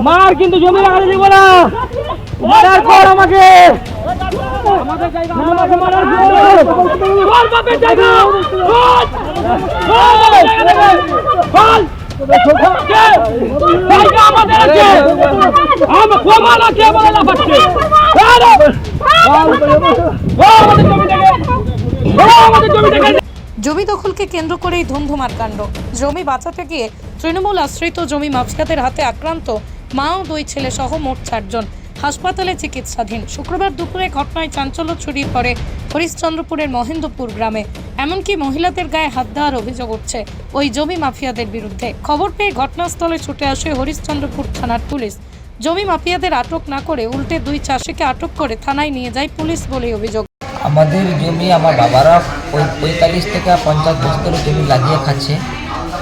মার কিন্তু জমি লাগাতে দিব না, মারার পর আমাকে জমি দখলকে কেন্দ্র করেই ধুমধুমার কাণ্ড। জমি বাঁচাতে গিয়ে তৃণমূল আশ্রিত জমি মাফিয়াদের হাতে আক্রান্ত মা ও দুই ছেলে সহ মোট 4 জন হাসপাতালে চিকিৎসাধীন। শুক্রবার দুপুরে ঘটনায় চাঞ্চল্য ছড়িয়ে পড়ে হরিশ্চন্দ্রপুরের মহেন্দ্রপুর গ্রামে। এমনকি মহিলাদের গায়ে হাত দেওয়ার অভিযোগ উঠছে ওই জমি মাফিয়াদের বিরুদ্ধে। খবর পেয়ে ঘটনাস্থলে ছুটে আসে হরিশ্চন্দ্রপুর থানার পুলিশ। জমি মাফিয়াদের আটক না করে উল্টে 2 চাষিকে আটক করে থানায় নিয়ে যায় পুলিশ বলে অভিযোগ। আমাদের জমি আমার বাবারা 45 থেকে 50 বছর জমি লাগিয়ে খাচ্ছে।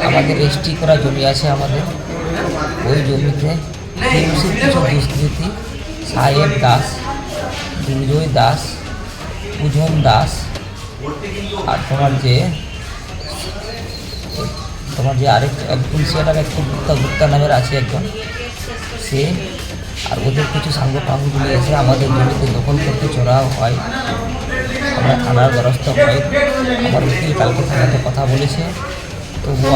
আমাদের রেজিস্ট্রি করা জমি আছে আমাদের। ওই জমিতে কিছু দুষ্কৃতী সাহেব দাস, দুর্জয় দাস, পূজন দাস আর তোমার যে আরেক পুলিশিয়াটার একটু গুপ্তা নামের আছে একজন, সে আর ওদের কিছু সাঙ্গ পাঙ্গুলি এসে আমাদের জমিতে দখল করতে চড়াও হয়। আমরা থানার দ্বারস্থ হয়। আমার উকিল কালকে থানাতে কথা বলেছে, তবুও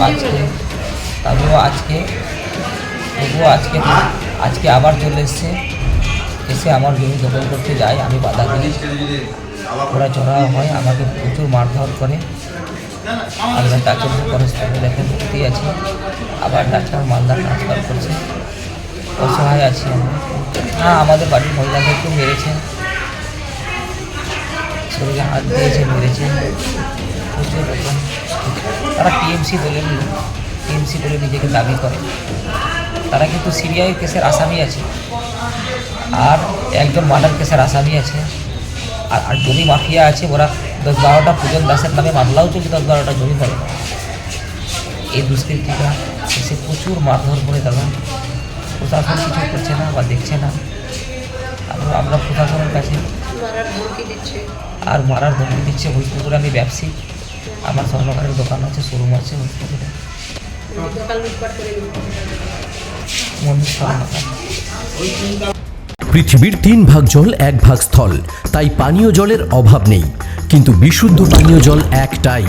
আজকে আবার চলে এসে আমার জমি দখল করতে যায়। আমি বাধা দিই, ওরা চড়াও হয়, আমাকে প্রচুর মারধর করে। আমি ডাক্তার করেসপন্ডেন্ট এখন ভর্তি আছি, আবার ডাক্তার মালদা ট্রান্সফার করছে। অসহায় আছি আমরা। হ্যাঁ, আমাদের বাড়ির মহিলাদেরকেও মেরেছে, শরীরে হাত দিয়েছে, মেরেছে প্রচুর রকম। তারা টিএমসি বলে নিজেকে দাবি করে। তারা কিন্তু সিবিআই কেসের আসামি আছে, আর একজন মার্ডার কেসের আসামি আছে, আর জমি মাফিয়া আছে। ওরা 10-12টা পূজন দাসের নামে মামলাও চলছে, 10-12টা জমি করে। এই দুষ্কৃতীরা এসে প্রচুর মারধর করে। দাদা, প্রশাসন কিছু করছে না বা দেখছে না। আমরা প্রশাসনের কাছে মারার ধমকি দিচ্ছে। হরিশ্চন্দ্রপুরে আমি ব্যবসায়ী, আমার স্বর্ণকারের দোকান আছে, শোরুম আছে হরিশ্চন্দ্রপুরে। পৃথিবীর 3 ভাগ জল 1 ভাগ স্থল, তাই পানীয় জলের অভাব নেই। কিন্তু বিশুদ্ধ পানীয় জল একটাই,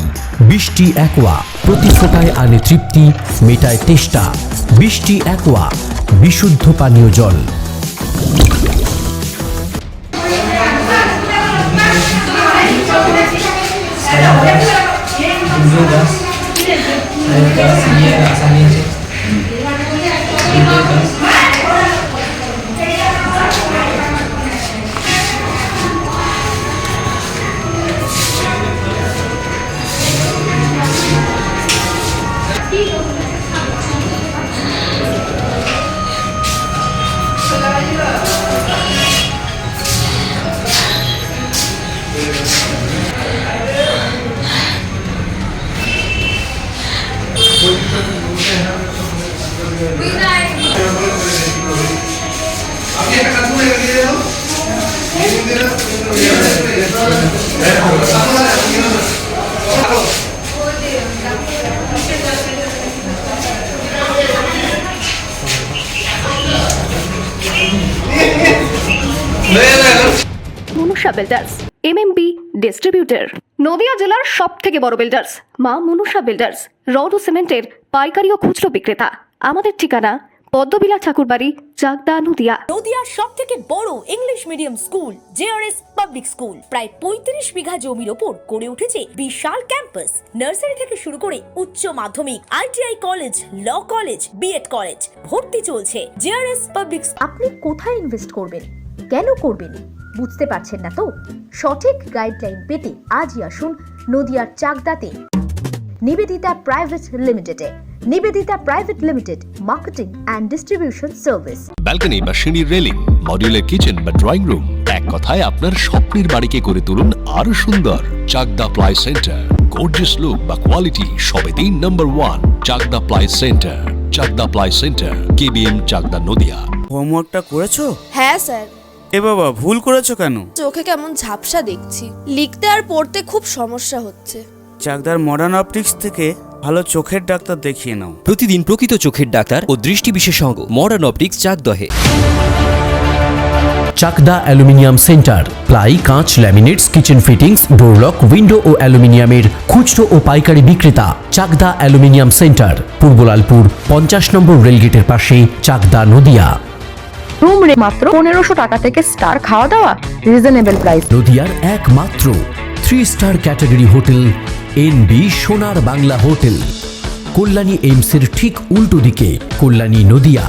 বৃষ্টি অ্যাকোয়া। প্রতি ফোঁটায় আনে তৃপ্তি, মেটায় তেষ্টা। বৃষ্টি অ্যাকোয়া, বিশুদ্ধ পানীয় জল। Manusha builders MMB distributor, Nadia জেলার সবথেকে বড় বিল্ডার্স মা মনুষা বিল্ডার্স, রড ও সিমেন্টের পাইকারি ও খুচরো বিক্রেতা। আমাদের ঠিকানা পদ্মবিলা ঠাকুরবাড়ি, চাকদা, নদিয়া। নদিয়ার সবথেকে বড় English medium school JRS public school প্রায় 35 বিঘা জমির ওপর গড়ে উঠেছে বিশাল ক্যাম্পাস। নার্সারি থেকে শুরু করে উচ্চ মাধ্যমিক, ITI college, law college, BEd college ভর্তি চলছে। JRS public. আপনি কোথায় ইনভেস্ট করবেন, কেন করবেন বুঝতে পারছেন না তো? সঠিক গাইডলাইন পেতে আজই আসুন নদিয়ার চাকদাতে নিবেদিতা প্রাইভেট লিমিটেডে। Nivedita private limited, marketing and distribution service. Balcony বা সিঁড়ির রেলিং, মডিউলার কিচেন বা ড্রয়িং রুম, এক কথায় আপনার স্বপ্নের বাড়িকে করে তুলুন আরো সুন্দর। Chakdah ply centre, gorgeous look বা কোয়ালিটি সবেতেই number 1। Chakdah ply centre, Chakdah ply centre, KBM, Chakdah, Nadia. হোমওয়ার্কটা করেছো? হ্যাঁ স্যার। এ বাবা, ভুল করেছো কেন? চোখে কেমন ঝাপসা দেখছি, লিখতে আর পড়তে খুব সমস্যা হচ্ছে। চাকদার মডার্ন অপটিক্স থেকে ভালো চোখের ডাক্তার দেখিয়ে নাও। প্রতিদিন প্রকৃত চোখের ডাক্তার ও দৃষ্টি বিশেষজ্ঞ modern optics চাকদহে। Chakdah aluminium centre, ply, কাঁচ, laminates, kitchen fittings, door lock, window ও অ্যালুমিনিয়ামের খুচরো ও পাইকারি বিক্রেতা। চাকদা অ্যালুমিনিয়াম সেন্টার, পূর্ব লালপুর 50 নম্বর রেলগেটের পাশে, চাকদা, নদিয়া। রুম রে মাত্র 1500 টাকা থেকে স্টার খাওয়া দাওয়া, রিজনেবল প্রাইস। নদিয়ার একমাত্র 3 স্টার ক্যাটাগরি হোটেল এনবি সোনার বাংলা হোটেল, কল্যাণী এইমসের ঠিক উল্টো দিকে, কল্যাণী, নদিয়া।